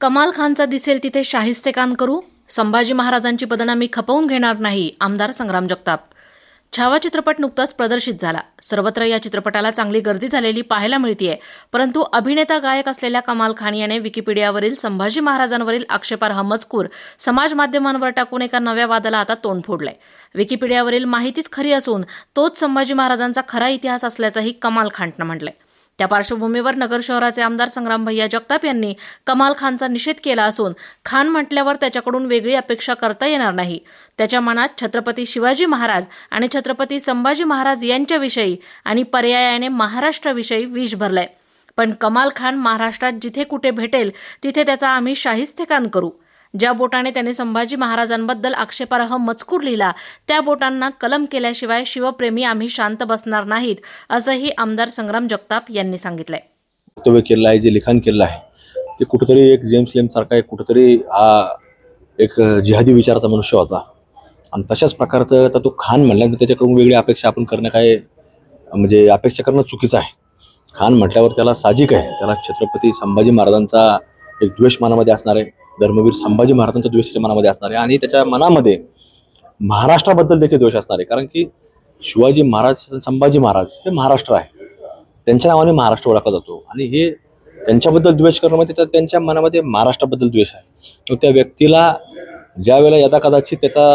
कमाल खानचा दिसेल तिथे शाहिस्तेखान करू, संभाजी महाराजांची बदनामी खपवून घेणार नाही, आमदार संग्राम जगताप. छावा चित्रपट नुकताच प्रदर्शित झाला. सर्वत्र या चित्रपटाला चांगली गर्दी झालेली पाहायला मिळतेय. परंतु अभिनेता गायक असलेल्या कमाल खान याने विकिपीडियावरील संभाजी महाराजांवरील आक्षेपार्ह मजकूर समाज माध्यमांवर टाकून एका नव्या वादाला आता तोंड फोडलंय. विकिपीडियावरील माहितीच खरी असून तोच संभाजी महाराजांचा खरा इतिहास असल्याचंही कमाल खाननं म्हटलंय. त्या पार्श्वभूमीवर नगर शहराचे आमदार संग्राम भैया जगताप यांनी कमाल खानचा निषेध केला असून खान म्हटल्यावर त्याच्याकडून वेगळी अपेक्षा करता येणार नाही. त्याच्या मनात छत्रपती शिवाजी महाराज आणि छत्रपती संभाजी महाराज यांच्याविषयी आणि पर्यायाने महाराष्ट्राविषयी विष भरलंय. पण कमाल खान महाराष्ट्रात जिथे कुठे भेटेल तिथे त्याचा आम्ही शाहिस्तेखान करू. ज्या बोटाने त्याने संभाजी महाराजांबद्दल आक्षेपार्ह मजकूर लिहिला त्या बोटांना कलम केल्याशिवाय शिवप्रेमी आम्ही शांत बसणार नाहीत, असंही आमदार संग्राम जगताप यांनी सांगितलंय. वक्तव्य केलं आहे, जे लिखाण केलं आहे ते कुठेतरी एक जेम्स लेम सारखा एक कुठेतरी हा एक जिहादी विचाराचा मनुष्य होता आणि तशाच प्रकारचं आता तो खान म्हणल्यानंतर त्याच्याकडून वेगळी अपेक्षा आपण करणं काय म्हणजे अपेक्षा करणं चुकीचं आहे. खान म्हटल्यावर त्याला साहजिक आहे, त्याला छत्रपती संभाजी महाराजांचा एक द्वेष मनामध्ये असणार आहे, धर्मवीर संभाजी महाराजांचा द्वेष त्याच्या मनामध्ये असणार आहे आणि त्याच्या मनामध्ये महाराष्ट्राबद्दल देखील द्वेष असणार आहे. कारण की शिवाजी महाराज संभाजी महाराज हे महाराष्ट्र आहे, त्यांच्या नावाने महाराष्ट्र ओळखला जातो आणि हे त्यांच्याबद्दल द्वेष करणं म्हणजे त्यांच्या मनामध्ये महाराष्ट्राबद्दल द्वेष आहे. त्या व्यक्तीला ज्या वेळेला यदा कदाचित त्याचा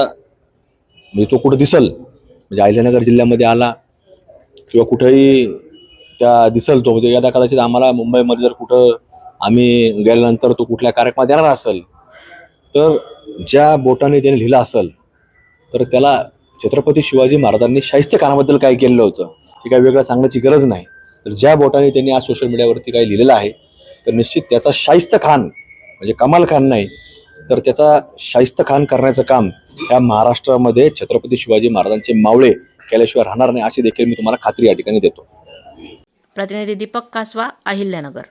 म्हणजे तो कुठं दिसल म्हणजे अहिल्यानगर जिल्ह्यामध्ये आला किंवा कुठेही त्या दिसल तो म्हणजे यदा कदाचित आम्हाला मुंबईमध्ये जर कुठं आम्ही गेल्यानंतर तो कुठल्या कार्यक्रमात येणार असेल तर ज्या बोटाने त्याने लिहिलं असेल तर त्याला छत्रपती शिवाजी महाराजांनी शाहिस्तेखानाबद्दल काय केलेलं होतं हे काही वेगळं सांगण्याची गरज नाही. तर ज्या बोटाने त्यांनी आज सोशल मीडियावरती काही लिहिलेलं आहे तर निश्चित त्याचा शाहिस्तेखान म्हणजे कमाल खान नाही तर त्याचा शाहिस्तेखान करण्याचं काम या महाराष्ट्रामध्ये छत्रपती शिवाजी महाराजांचे मावळे केल्याशिवाय राहणार नाही अशी देखील मी तुम्हाला खात्री या ठिकाणी देतो. प्रतिनिधी दीपक कासवा, अहिल्यानगर.